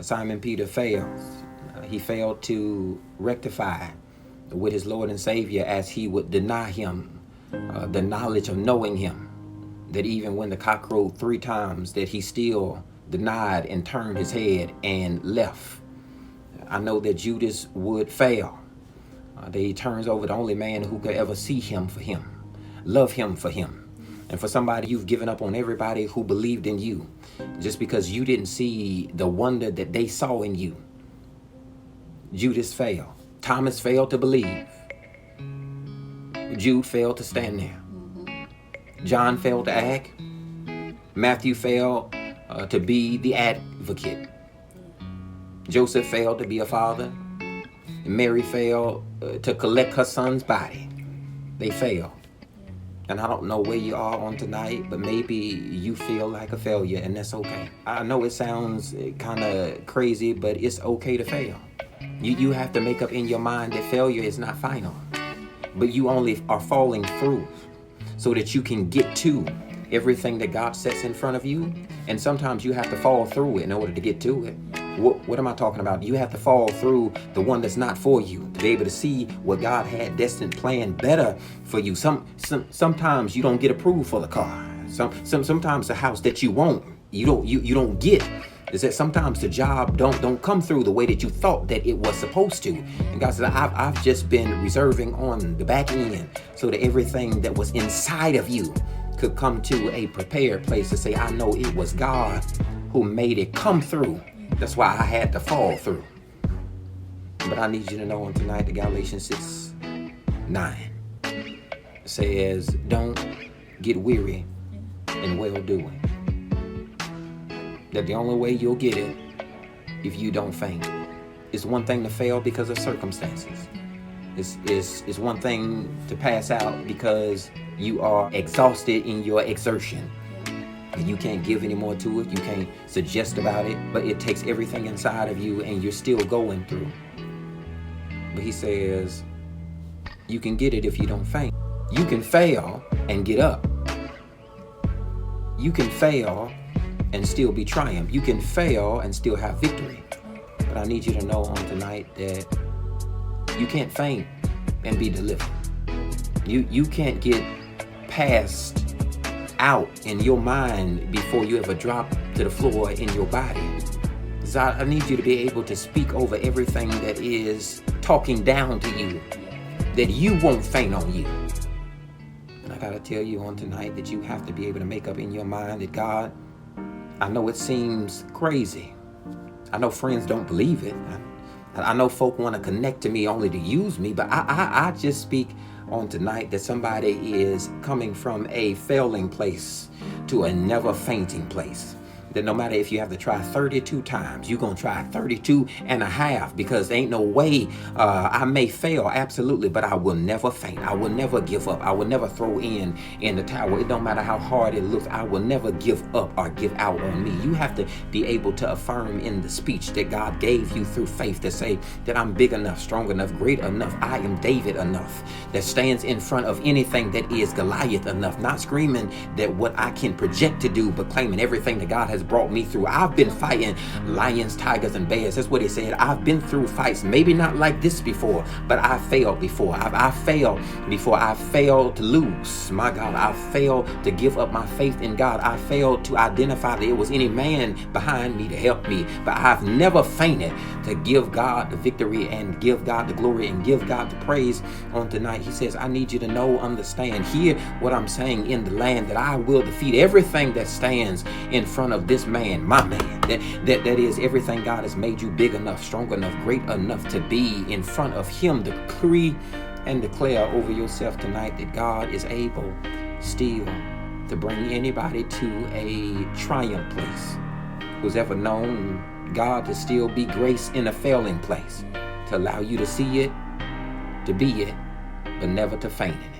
Simon Peter fails. He failed to rectify with his Lord and Savior as he would deny him the knowledge of knowing him. That even when the cock crowed 3 times, that he still denied and turned his head and left. I know that Judas would fail. That he turns over the only man who could ever see him for him, love him for him. And for somebody, you've given up on everybody who believed in you just because you didn't see the wonder that they saw in you. Judas failed. Thomas failed to believe. Jude failed to stand there. John failed to act. Matthew failed to be the advocate. Joseph failed to be a father. Mary failed to collect her son's body. They failed. And I don't know where you are on tonight, but maybe you feel like a failure, and that's okay. I know it sounds kind of crazy, but it's okay to fail. You have to make up in your mind that failure is not final, but you only are falling through so that you can get to everything that God sets in front of you. And sometimes you have to fall through it in order to get to it. What am I talking about? You have to fall through the one that's not for you to be able to see what God had destined, planned better for you. Sometimes you don't get approved for the car. Sometimes the house that you want, you don't get. Is that sometimes the job don't come through the way that you thought that it was supposed to. And God said, I've just been reserving on the back end so that everything that was inside of you could come to a prepared place to say, I know it was God who made it come through. That's why I had to fall through. But I need you to know on tonight that Galatians 6:9 says, don't get weary in well-doing. That the only way you'll get it if you don't faint. It's one thing to fail because of circumstances. It's one thing to pass out because you are exhausted in your exertion. And you can't give any more to it. You can't suggest about it. But it takes everything inside of you and you're still going through. But he says, you can get it if you don't faint. You can fail and get up. You can fail and still be triumph. You can fail and still have victory. But I need you to know on tonight that you can't faint and be delivered. You can't get passed out in your mind before you ever drop to the floor in your body. So I need you to be able to speak over everything that is talking down to you, that you won't faint on you. And I gotta tell you on tonight that you have to be able to make up in your mind that God, I know it seems crazy. I know friends don't believe it. I know folk want to connect to me only to use me, but I just speak on tonight that somebody is coming from a failing place to a never fainting place. That no matter if you have to try 32 times, you're going to try 32 and a half, because there ain't no way I may fail, absolutely, but I will never faint. I will never give up. I will never throw in the towel. It don't matter how hard it looks. I will never give up or give out on me. You have to be able to affirm in the speech that God gave you through faith to say that I'm big enough, strong enough, great enough. I am David enough that stands in front of anything that is Goliath enough, not screaming that what I can project to do, but claiming everything that God has brought me through. I've been fighting lions, tigers, and bears. That's what he said. I've been through fights, maybe not like this before, but I failed before. I failed before. I failed to lose. My God, I failed to give up my faith in God. I failed to identify that it was any man behind me to help me, but I've never fainted to give God the victory and give God the glory and give God the praise on tonight. He says, I need you to know, understand, hear what I'm saying in the land, that I will defeat everything that stands in front of this man, my man. That is everything God has made you big enough, strong enough, great enough to be in front of him. Decree and declare over yourself tonight that God is able still to bring anybody to a triumph place who's ever known God to still be grace in a failing place, to allow you to see it, to be it, but never to faint it.